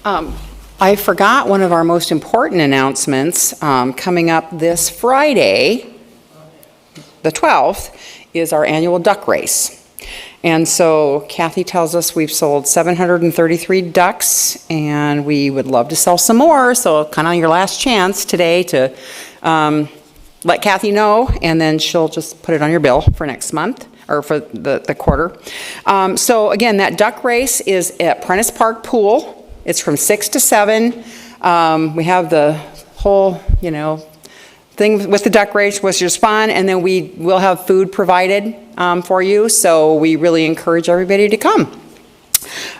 I forgot one of our most important announcements coming up this Friday, the 12th, is our annual duck race. And so Kathy tells us we've sold 733 ducks, and we would love to sell some more. So kind of your last chance today to let Kathy know, and then she'll just put it on your bill for next month, or for the quarter. So again, that duck race is at Prentice Park Pool. It's from 6 to 7. We have the whole, thing with the duck race, which is fun, and then we will have food provided for you, so we really encourage everybody to come.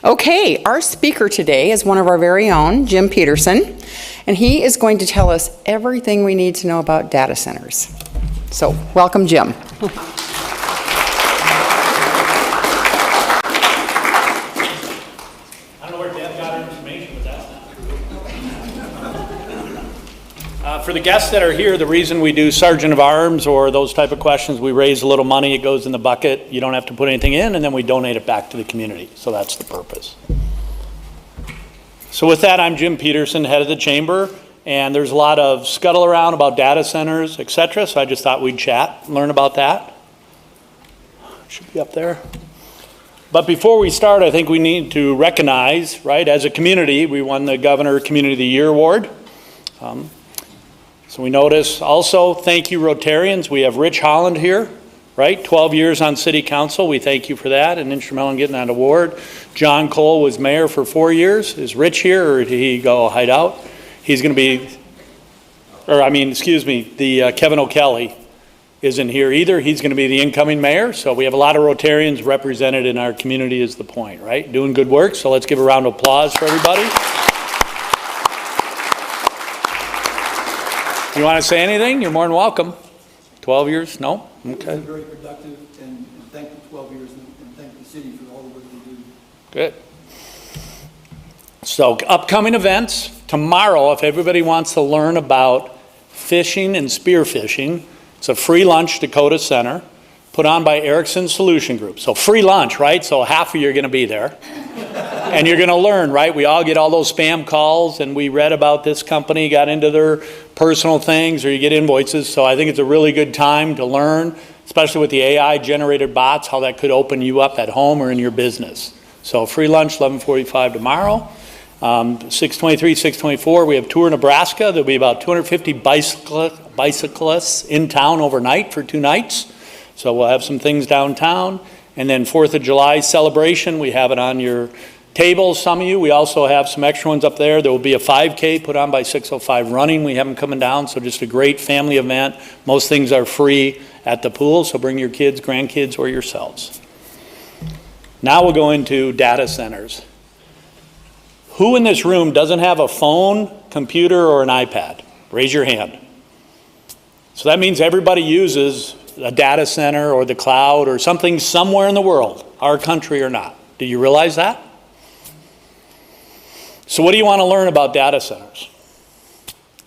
Okay, our speaker today is one of our very own, Jim Peterson, and he is going to tell us everything we need to know about data centers. So, welcome, Jim. For the guests that are here, the reason we do Sergeant of Arms or those type of questions, we raise a little money, it goes in the bucket, you don't have to put anything in, and then we donate it back to the community. So that's the purpose. So with that, I'm Jim Peterson, head of the chamber, and there's a lot of scuttle around about data centers, etc. So I just thought we'd chat, learn about that. Should be up there. But before we start, I think we need to recognize, right, as a community, we won the Governor Community of the Year Award. So we notice also, thank you Rotarians. We have Rich Holland here, right? 12 years on City Council. We thank you for that and instrumental in getting that award. John Cole was mayor for 4 years. Is Rich here, or did he go hide out? He's going to be, Kevin O'Kelly isn't here either. He's going to be the incoming mayor. So we have a lot of Rotarians represented in our community is the point, right? Doing good work. So let's give a round of applause for everybody. You want to say anything? You're more than welcome. 12 years? No? Okay. It's been very productive, and thank the 12 years, and thank the city for all the work they do. Good. So, upcoming events. Tomorrow, if everybody wants to learn about fishing and spearfishing, it's a free lunch, Dakota Center, put on by Erickson Solution Group. So, free lunch, right? So, half of you are going to be there. And you're going to learn, right? We all get all those spam calls, and we read about this company, got into their personal things, or you get invoices. So I think it's a really good time to learn, especially with the AI-generated bots, how that could open you up at home or in your business. So free lunch, 11:45 tomorrow. 623, 624, we have Tour Nebraska. There'll be about 250 bicyclists in town overnight for 2 nights. So we'll have some things downtown. And then 4th of July celebration, we have it on your tables, some of you. We also have some extra ones up there. There will be a 5K put on by 605 Running. We have them coming down, so just a great family event. Most things are free at the pool, so bring your kids, grandkids, or yourselves. Now we'll go into data centers. Who in this room doesn't have a phone, computer, or an iPad? Raise your hand. So that means everybody uses a data center or the cloud or something somewhere in the world, our country or not. Do you realize that? So what do you want to learn about data centers?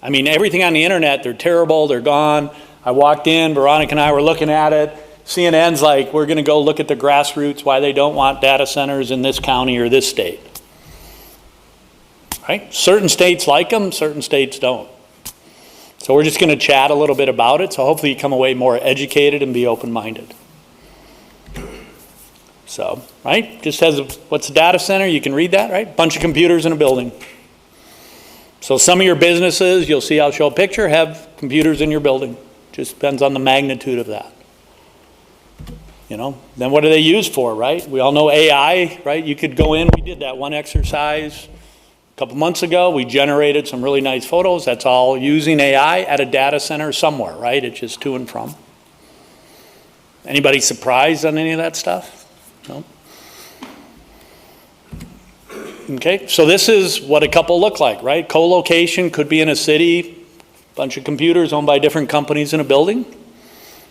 I mean, everything on the internet, they're terrible, they're gone. I walked in, Veronica and I were looking at it. CNN's like, we're going to go look at the grassroots, why they don't want data centers in this county or this state. Right? Certain states like them, certain states don't. So we're just going to chat a little bit about it, so hopefully you come away more educated and be open-minded. So, right, just says what's a data center, you can read that, right? Bunch of computers in a building. So some of your businesses, you'll see I'll show a picture, have computers in your building. Just depends on the magnitude of that. Then what are they used for, right? We all know AI, right? You could go in, we did that one exercise a couple months ago. We generated some really nice photos. That's all using AI at a data center somewhere, right? It's just to and from. Anybody surprised on any of that stuff? No? Okay, so this is what a couple look like, right? Co-location could be in a city, bunch of computers owned by different companies in a building.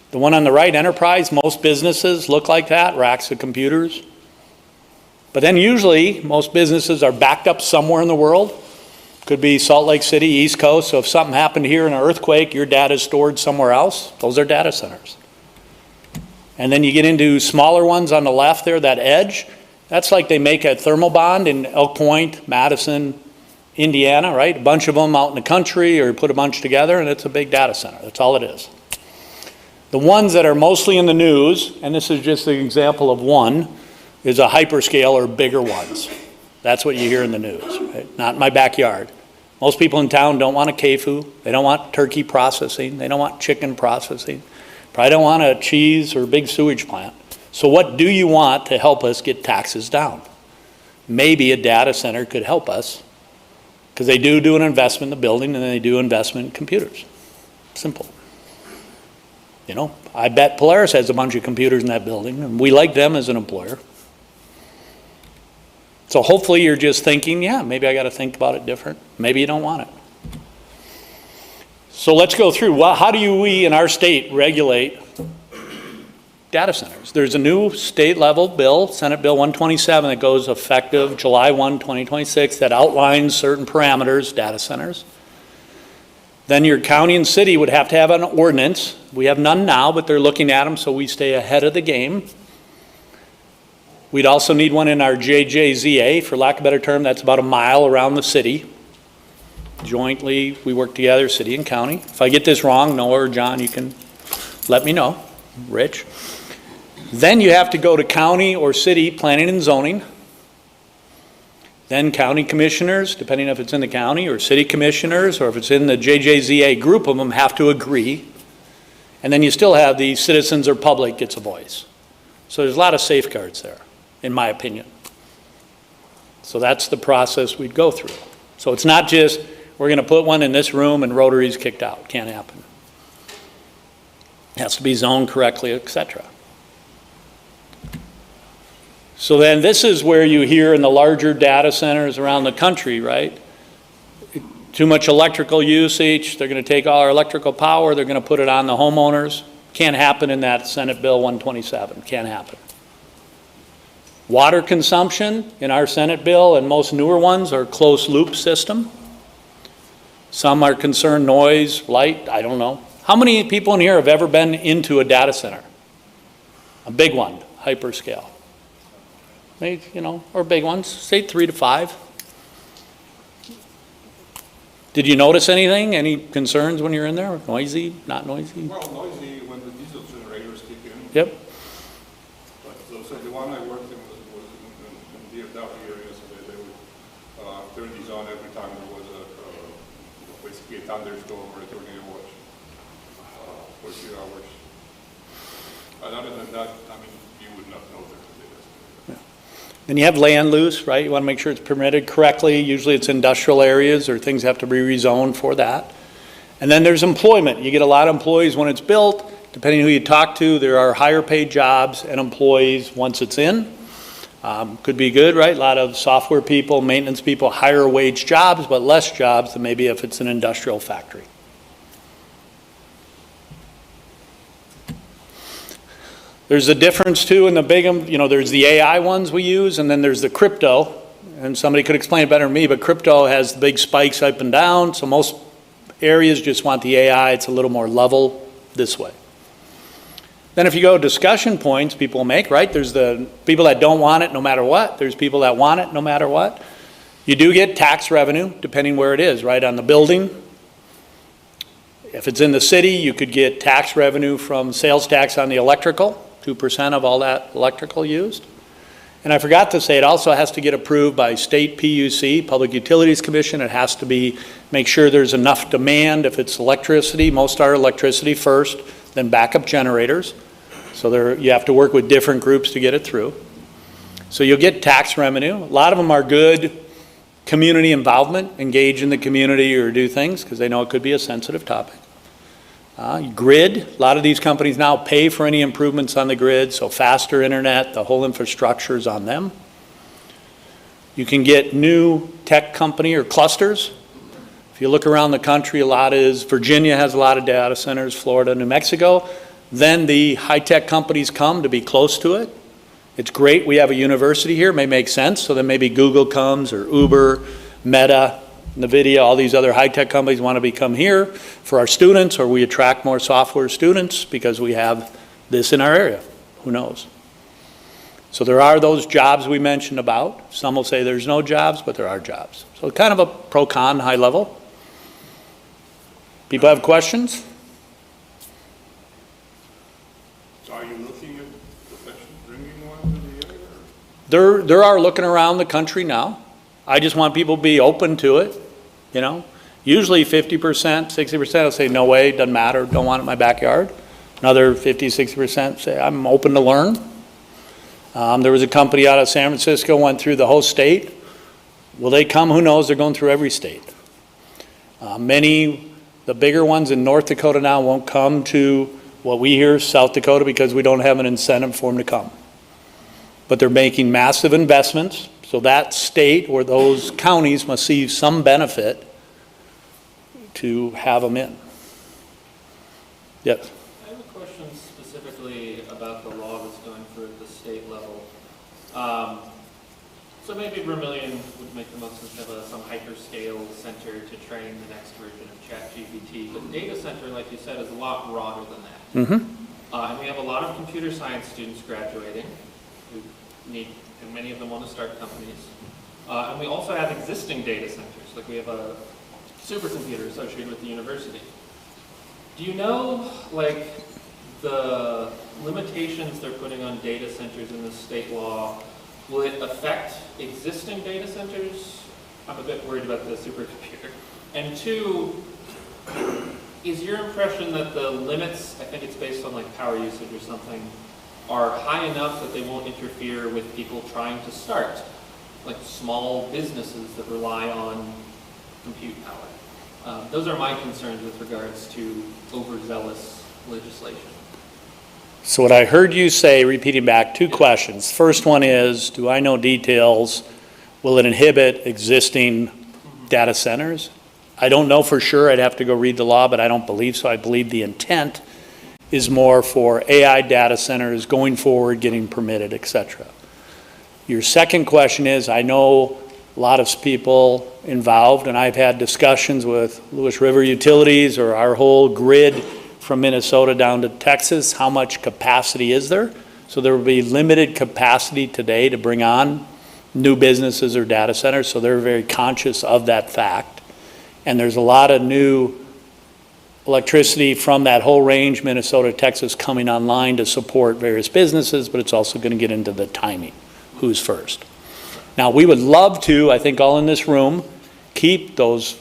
The one on the right, enterprise, most businesses look like that, racks of computers. But then usually, most businesses are backed up somewhere in the world. Could be Salt Lake City, East Coast, so if something happened here in an earthquake, your data is stored somewhere else. Those are data centers. And then you get into smaller ones on the left there, that edge. That's like they make at Thermal Bond in Elk Point, Madison, Indiana, right? A bunch of them out in the country, or put a bunch together and it's a big data center. That's all it is. The ones that are mostly in the news, and this is just an example of one, is a hyperscale or bigger ones. That's what you hear in the news, right? Not in my backyard. Most people in town don't want a KFU. They don't want turkey processing. They don't want chicken processing. Probably don't want a cheese or big sewage plant. So what do you want to help us get taxes down? Maybe a data center could help us, because they do an investment in the building and they do investment in computers. Simple. You know, I bet Polaris has a bunch of computers in that building, and we like them as an employer. So hopefully you're just thinking, yeah, maybe I got to think about it different. Maybe you don't want it. So let's go through, well, how do we in our state regulate data centers? There's a new state level bill, Senate Bill 127, that goes effective July 1, 2026, that outlines certain parameters, data centers. Then your county and city would have to have an ordinance. We have none now, but they're looking at them, so we stay ahead of the game. We'd also need one in our JJZA, for lack of a better term, that's about a mile around the city. Jointly, we work together, city and county. If I get this wrong, Noah or John, you can let me know. Rich. Then you have to go to county or city planning and zoning. Then county commissioners, depending if it's in the county, or city commissioners, or if it's in the JJZA group of them, have to agree. And then you still have the citizens or public gets a voice. So there's a lot of safeguards there, in my opinion. So that's the process we'd go through. So it's not just, we're going to put one in this room and Rotary's kicked out. Can't happen. It has to be zoned correctly, etc. So then this is where you hear in the larger data centers around the country, right? Too much electrical usage, they're going to take all our electrical power, they're going to put it on the homeowners. Can't happen in that Senate Bill 127, can't happen. Water consumption in our Senate bill and most newer ones are closed loop system. Some are concerned noise, light, I don't know. How many people in here have ever been into a data center? A big one, hyperscale. Maybe, you know, or big ones, say 3 to 5. Did you notice anything? Any concerns when you're in there? Noisy, not noisy? Well, noisy when the diesel generators kick in. Yep. But so the one I worked in was in DFW area, so they would turn these on every time there was basically a thunderstorm or a tornado watch for a few hours. But other than that, I mean, you would not know that. And you have land loose, right? You want to make sure it's permitted correctly. Usually it's industrial areas or things have to be rezoned for that. And then there's employment. You get a lot of employees when it's built. Depending on who you talk to, there are higher paid jobs and employees once it's in. Could be good, right? A lot of software people, maintenance people, higher wage jobs, but less jobs than maybe if it's an industrial factory. There's a difference too in the big, you know, there's the AI ones we use, and then there's the crypto, and somebody could explain it better than me, but crypto has the big spikes up and down, so most areas just want the AI, it's a little more level this way. Then if you go discussion points people make, right, there's the people that don't want it no matter what, there's people that want it no matter what. You do get tax revenue, depending where it is, right, on the building. If it's in the city, you could get tax revenue from sales tax on the electrical, 2% of all that electrical used. And I forgot to say, it also has to get approved by state PUC, Public Utilities Commission. It has to be, make sure there's enough demand. If it's electricity, most are electricity first, then backup generators. So there, you have to work with different groups to get it through. So you'll get tax revenue. A lot of them are good community involvement, engage in the community or do things because they know it could be a sensitive topic. Grid, a lot of these companies now pay for any improvements on the grid, so faster internet, the whole infrastructure is on them. You can get new tech company or clusters. If you look around the country, a lot is, Virginia has a lot of data centers, Florida, New Mexico. Then the high-tech companies come to be close to it. It's great, we have a university here, may make sense, so then maybe Google comes or Uber, Meta, NVIDIA, all these other high-tech companies want to become here for our students, or we attract more software students because we have this in our area. Who knows? So there are those jobs we mentioned about. Some will say there's no jobs, but there are jobs. So kind of a pro-con, high level. People have questions? So are you looking at potentially bringing one to the area? There are looking around the country now. I just want people to be open to it, you know. Usually 50%, 60% will say, no way, doesn't matter, don't want it in my backyard. Another 50, 60% say, I'm open to learn. There was a company out of San Francisco, went through the whole state. Will they come? Who knows? They're going through every state. Many, the bigger ones in North Dakota now won't come to what we hear, South Dakota, because we don't have an incentive for them to come. But they're making massive investments, so that state or those counties must see some benefit to have them in. Yes? I have a question specifically about the law that's going through at the state level. So maybe Vermillion would make the most sense to have some hyperscale center to train the next version of ChatGPT, but data center, like you said, is a lot broader than that. And we have a lot of computer science students graduating who need, and many of them want to start companies. And we also have existing data centers, like we have a supercomputer associated with the university. Do you know, like, the limitations they're putting on data centers in the state law? Will it affect existing data centers? I'm a bit worried about the supercomputer. And two, is your impression that the limits, I think it's based on like power usage or something, are high enough that they won't interfere with people trying to start, like small businesses that rely on compute power? Those are my concerns with regards to overzealous legislation. So what I heard you say, repeating back, two questions. First one is, do I know details? Will it inhibit existing data centers? I don't know for sure. I'd have to go read the law, but I don't believe so. I believe the intent is more for AI data centers going forward, getting permitted, et cetera. Your second question is, I know a lot of people involved, and I've had discussions with Lewis River Utilities or our whole grid from Minnesota down to Texas. How much capacity is there? So there will be limited capacity today to bring on new businesses or data centers, so they're very conscious of that fact. And there's a lot of new electricity from that whole range, Minnesota, Texas, coming online to support various businesses, but it's also going to get into the timing, who's first. Now, we would love to, I think all in this room, keep those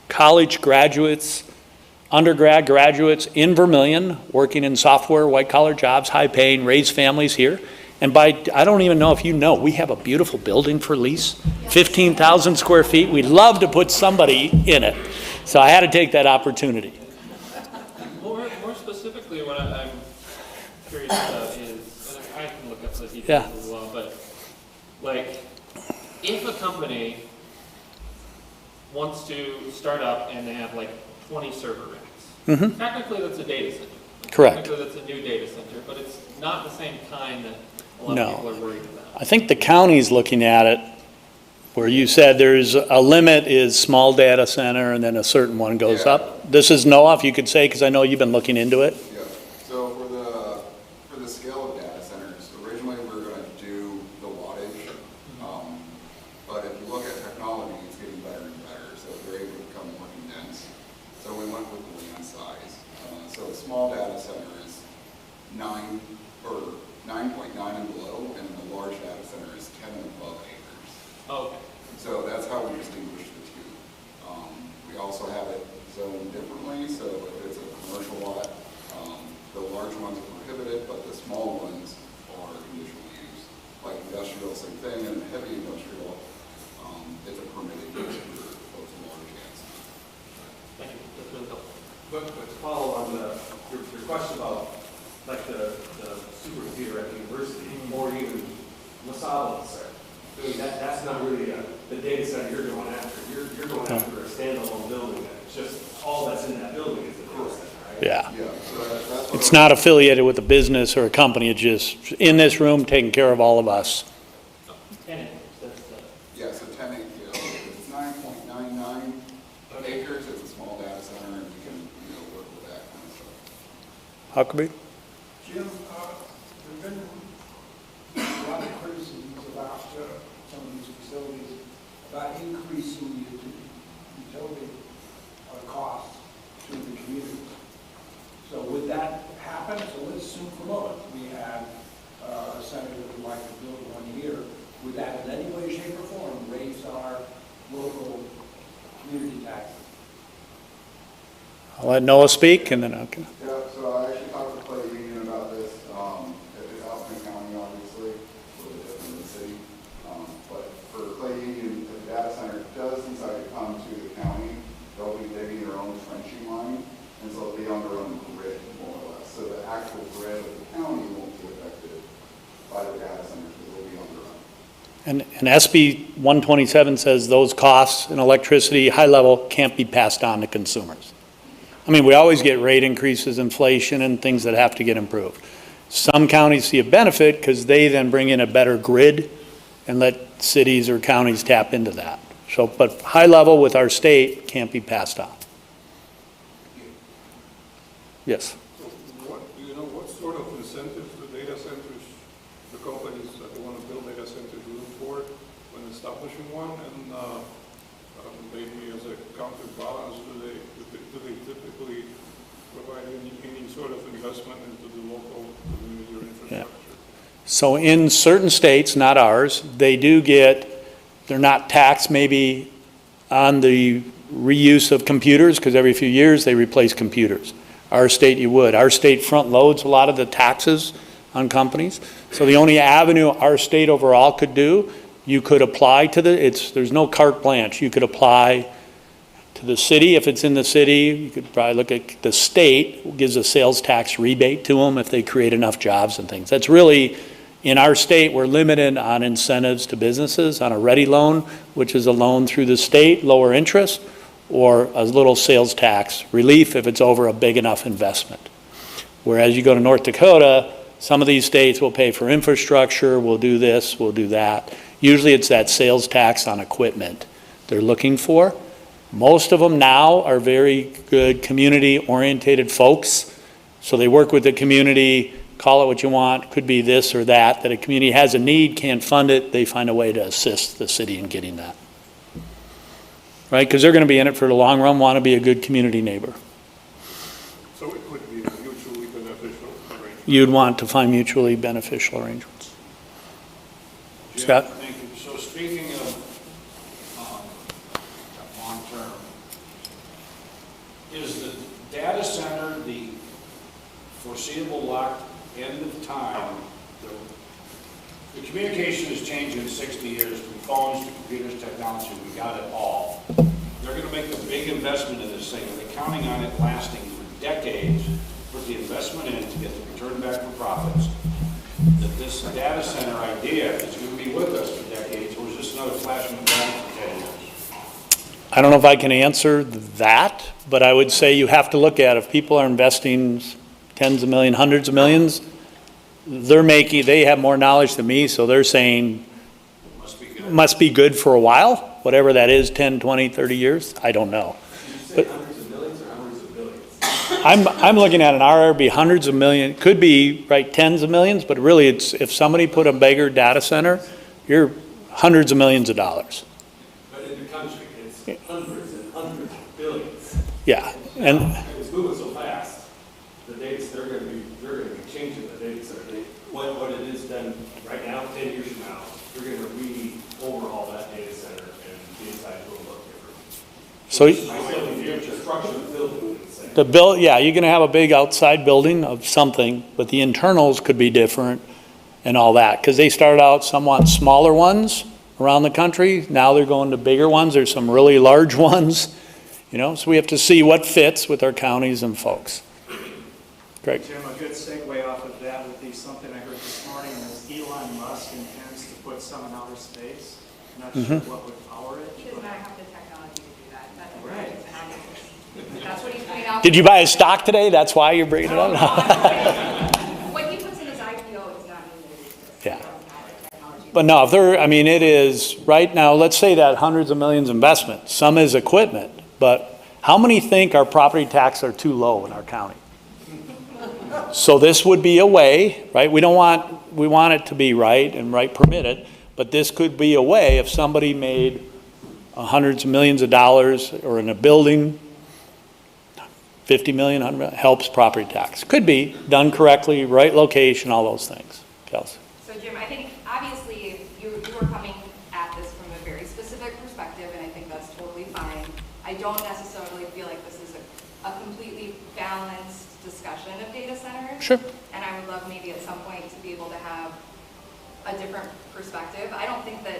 college graduates, undergrad graduates in Vermillion, working in software, white-collar jobs, high-paying, raise families here. And I don't even know if you know, we have a beautiful building for lease, 15,000 square feet. We'd love to put somebody in it. So I had to take that opportunity. More specifically, what I'm curious about is, and I can look up the details Yeah. as well, but like, if a company wants to start up and they have like 20 server racks, technically that's a data center. Correct. Technically that's a new data center, but it's not the same kind that a lot No. of people are worried about. I think the county's looking at it, where you said there's a limit is small data center and then a certain one goes up. This is Noah, if you could say, because I know you've been looking into it. Yeah, so for the scale of data centers, originally we were going to do the wattage, but if you look at technology, it's getting better and better, so they're able to become more condensed. So we went with the land size. So a small data center is 9 or 9.9 and below, and the large data center is 10 and above acres. Oh, okay. So that's how we distinguish the two. We also have it zoned differently, so if it's a commercial lot, the large ones are prohibited, but the small ones are conditional use. Like industrial, same thing, and heavy industrial, it's a permitted use for folks in large gas. Thank you, that's really helpful. But to follow on your question about like the supercomputer at the university, or even Masala, let's say. I mean, that's not really the data center you're going after. You're going after a standalone building. It's just all that's in that building is the data center, right? Yeah. Yeah, so that's what It's not affiliated with a business or a company. It's just in this room taking care of all of us. 10 acres, that's yeah, so 10 acres, it's 9.99 acres, it's a small data center, and we can, work with that kind of stuff. Huckabee? Jim, there's been a lot of about some of these facilities, about increasing the utility costs to the community. So would that happen? So let's assume for a moment we had a senator that would like to build one here. Would that in any way, shape, or form raise our local community taxes? I'll let Noah speak, and then I can. Yeah, so I actually talked to Clay Union about this. It's out in the county, obviously, a little bit different than the city. But for Clay Union, if the data center does decide to come to the county, they'll be digging their own trenching line, and so it'll be on their own grid, more or less. So the actual grid of the county won't be affected by the data centers, because they'll be on their own. And SB 127 says those costs in electricity, high level, can't be passed on to consumers. I mean, we always get rate increases, inflation, and things that have to get improved. Some counties see a benefit because they then bring in a better grid and let cities or counties tap into that. So, but high level with our state can't be passed on. Yes. So do you know what sort of incentives the data centers, the companies that want to build data centers look for when establishing one? And maybe as a counterbalance, do they typically provide any sort of investment into the local community or infrastructure? So in certain states, not ours, they do get, they're not taxed maybe on the reuse of computers, because every few years they replace computers. Our state you would. Our state front loads a lot of the taxes on companies. So the only avenue our state overall could do, you could apply to there's no carte blanche. You could apply to the city. If it's in the city, you could probably look at the state, gives a sales tax rebate to them if they create enough jobs and things. That's really, in our state, we're limited on incentives to businesses on a ready loan, which is a loan through the state, lower interest, or a little sales tax relief if it's over a big enough investment. Whereas you go to North Dakota, some of these states will pay for infrastructure, we'll do this, we'll do that. Usually it's that sales tax on equipment they're looking for. Most of them now are very good community-oriented folks. So they work with the community, call it what you want, could be this or that a community has a need, can't fund it, they find a way to assist the city in getting that. Right, because they're going to be in it for the long run, want to be a good community neighbor. So it could be a mutually beneficial arrangement. You'd want to find mutually beneficial arrangements. Jim, Scott? thank you. So speaking of long-term, is the data center the foreseeable locked end of time? The communication has changed in 60 years, from phones to computers, technology, we got it all. They're going to make a big investment in this thing, and they're counting on it lasting for decades, put the investment in to get the return back for profits. That this data center idea is going to be with us for decades, or is this another flash in the pan for 10 years? I don't know if I can answer that, but I would say you have to look at if people are investing tens of millions, hundreds of millions, they have more knowledge than me, so they're saying must be good for a while, whatever that is, 10, 20, 30 years, I don't know. But Hundreds of millions or hundreds of billions? I'm looking at an RRB, hundreds of millions, could be right tens of millions, but really it's, if somebody put a bigger data center, you're hundreds of millions of dollars. But in the country, it's hundreds and hundreds of billions. Yeah, and It's moving so fast, the dates, they're going to be changing the dates. What it is then, right now, 10 years from now, you're going to re-overhaul that data center and the inside will look different. so I still think the infrastructure of the building is the same. yeah, you're gonna have a big outside building of something, but the internals could be different and all that, because they started out somewhat smaller ones around the country, now they're going to bigger ones, there's some really large ones, so we have to see what fits with our counties and folks. Greg? Jim, a good segue off of that would be something I heard this morning, is Elon Musk intends to put some in outer space. Not sure what would power it. He does not have the technology to do that. That's what Right. That's what he's putting out. Did you buy a stock today? That's why you're bringing it up? What he puts in his IPO is not needed. Yeah. But no, it is, right now, let's say that hundreds of millions investment, some is equipment, but how many think our property taxes are too low in our county? So this would be a way, right? We want it to be right and right permitted, But this could be a way, if somebody made hundreds of millions of dollars or in a building, 50 million, 100 million, helps property tax. Could be done correctly, right location, all those things. Kelsey. So Jim, I think obviously you are coming at this from a very specific perspective, and I think that's totally fine. I don't necessarily feel like this is a completely balanced discussion of data centers. Sure. And I would love maybe at some point to be able to have a different perspective. I don't think that,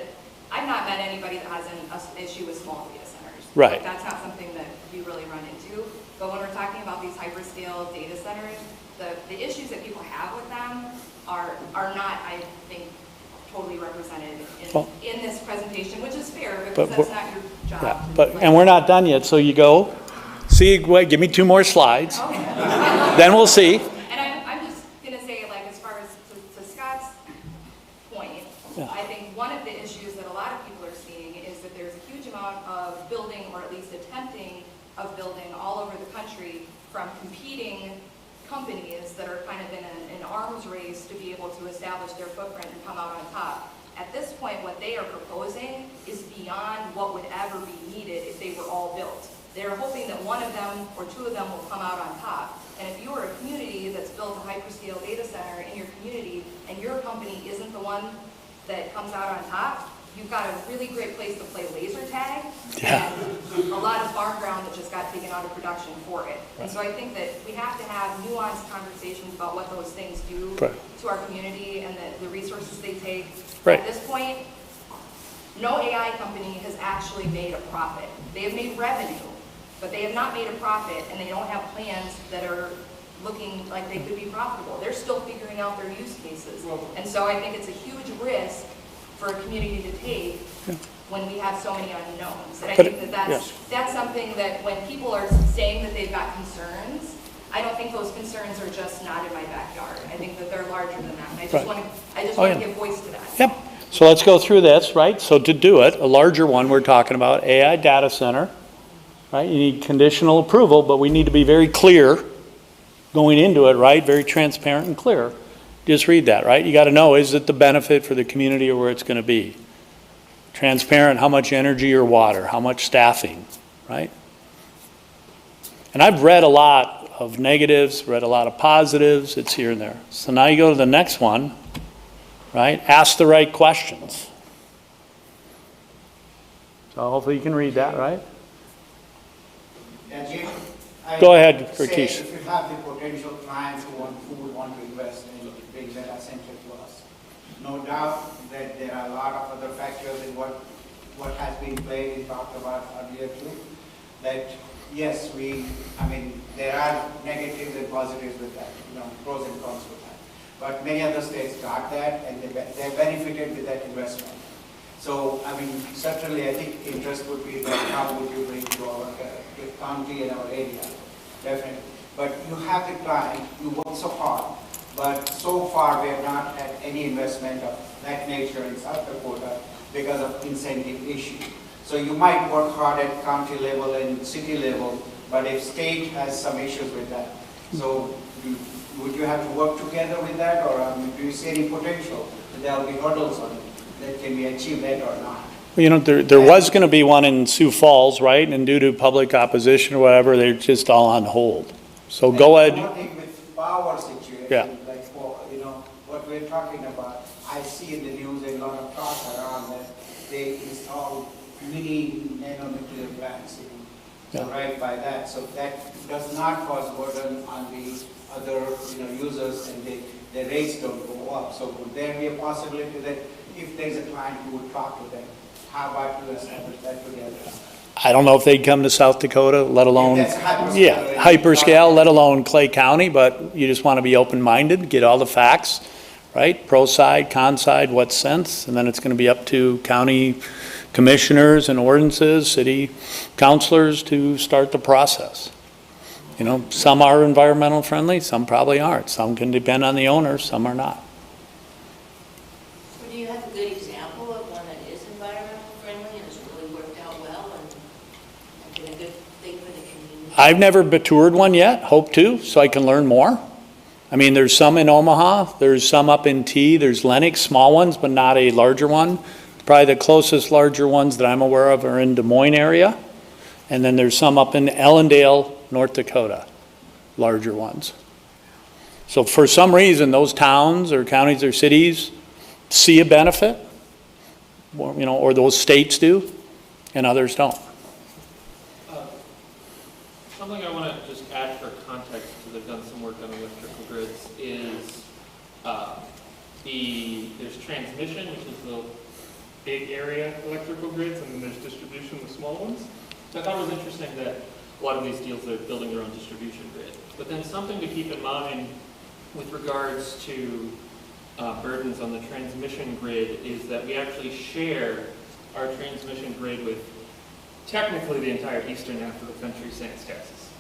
I've not met anybody that has an issue with small data centers. Right. That's not something that you really run into. But when we're talking about these hyperscale data centers, the issues that people have with them are not, I think, totally represented in this presentation, which is fair because that's not your job. Yeah, and we're not done yet, so you go, see, wait, give me 2 more slides. Okay. Then we'll see. And I'm just going to say, like, as far as to Scott's point, Yeah. I think one of the issues that a lot of people are seeing is that there's a huge amount of building, or at least attempting of building all over the country from competing companies that are kind of in an arms race to be able to establish their footprint and come out on top. At this point, what they are proposing is beyond what would ever be needed if they were all built. They're hoping that one of them or 2 of them will come out on top. And if you are a community that's built a hyperscale data center in your community and your company isn't the one that comes out on top, you've got a really great place to play laser tag. Yeah. And a lot of farm ground that just got taken out of production for it. And so I think that we have to have nuanced conversations about what those things do to our community and the resources they take. Right. At this point, no AI company has actually made a profit. They have made revenue, but they have not made a profit, and they don't have plans that are looking like they could be profitable. They're still figuring out their use cases. And so I think it's a huge risk for a community to take when we have so many unknowns. And I think that that's something that when people are saying that they've got concerns, I don't think those concerns are just not in my backyard. I think that they're larger than that. And I just want to give voice to that. Yep. So let's go through this, right? So to do it, a larger one, we're talking about AI data center, right? You need conditional approval, but we need to be very clear going into it, right? Very transparent and clear. Just read that, right? You got to know, is it the benefit for the community or where it's going to be? Transparent, how much energy or water, how much staffing, right? And I've read a lot of negatives, read a lot of positives, it's here and there. So now you go to the next one, right? Ask the right questions. So hopefully you can read that, right? Yeah, Jim, Go ahead, say Ratish. if you have the potential clients who would want to invest in big data center to us, no doubt that there are a lot of other factors in what has been played and talked about earlier too. That yes, there are negatives and positives with that, pros and cons with that. But many other states got that and they benefited with that investment. So, certainly I think interest would be that how would you bring to our county and our area, definitely. But you have the client, you work so hard, but so far we have not had any investment of that nature in South Dakota because of incentive issue. So you might work hard at county level and city level, but if state has some issues with that, so would you have to work together with that, or do you see any potential that there will be hurdles on it that can be achieved that or not? Well, there was going to be one in Sioux Falls, right? And due to public opposition or whatever, they're just all on hold. So go ahead. One thing with power situation, like what we're talking about, I see in the news a lot of talk around that they install mini nanonuclear plants, right by that. So that does not cause burden on the other users, and the rates don't go up. So would there be a possibility that if there's a client who would talk to them, how about to establish that together? I don't know if they'd come to South Dakota, let alone, hyperscale, let alone Clay County, but you just want to be open-minded, get all the facts, right? Pro side, con side, what's sense, and then it's going to be up to county commissioners and ordinances, city councilors to start the process. Some are environmental friendly, some probably aren't. Some can depend on the owner, some are not. So do you have a good example of one that is environmental friendly and has really worked out well and been a good thing for the community? I've never toured one yet, hope to, so I can learn more. I mean, there's some in Omaha, there's some up in T, there's Lennox, small ones, but not a larger one. Probably the closest larger ones that I'm aware of are in Des Moines area. And then there's some up in Ellendale, North Dakota, larger ones. So for some reason, those towns or counties or cities see a benefit, or, you know, or those states do, and others don't. Something I want to just add for context, because I've done some work on electrical grids, is there's transmission, which is the big area electrical grids, and then there's distribution, the small ones. So I thought it was interesting that a lot of these deals are building their own distribution grid. But then something to keep in mind with regards to burdens on the transmission grid is that we actually share our transmission grid with technically the entire eastern half of the country, sans Texas.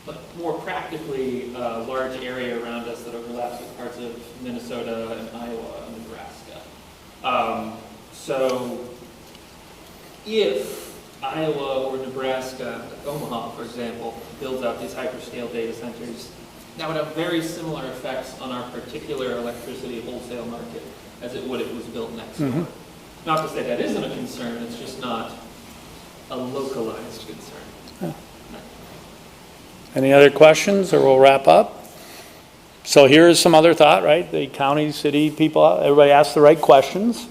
But more practically, a large area around us that overlaps with parts of Minnesota and Iowa and Nebraska. So if Iowa or Nebraska, Omaha, for example, builds out these hyperscale data centers, that would have very similar effects on our particular electricity wholesale market as it would if it was built next door. Not to say that isn't a concern, it's just not a localized concern. Yeah. Any other questions, or we'll wrap up? So here's some other thought, right? The county, city people, everybody ask the right questions.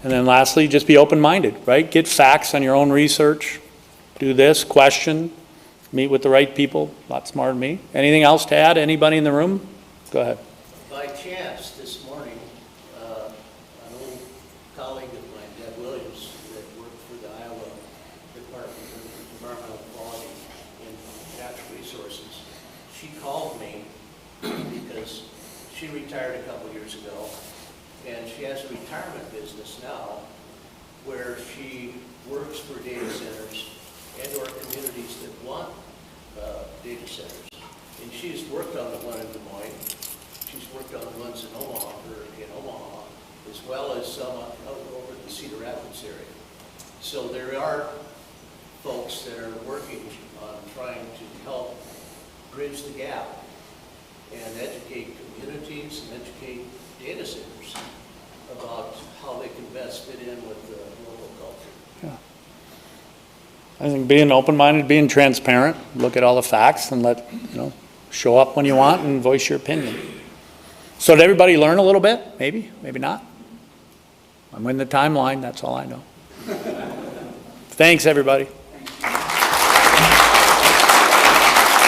And then lastly, just be open-minded, right? Get facts on your own research. Do this, question, meet with the right people, a lot smarter than me. Anything else to add? Anybody in the room? Go ahead. By chance, this morning, an old colleague of mine, Deb Williams, that worked for the Iowa Department of Environmental Quality and Natural Resources, she called me because she retired a couple years ago, and she has a retirement business now where she works for data centers and or communities that want data centers. And she's worked on the one in Des Moines. She's worked on the ones in Omaha, as well as some out over the Cedar Rapids area. So there are folks that are working on trying to help bridge the gap and educate communities and educate data centers about how they can best fit in with the local culture. Yeah. I think being open-minded, being transparent, look at all the facts and let, show up when you want and voice your opinion. So did everybody learn a little bit? Maybe, maybe not. I'm in the timeline, that's all I know. Thanks, everybody.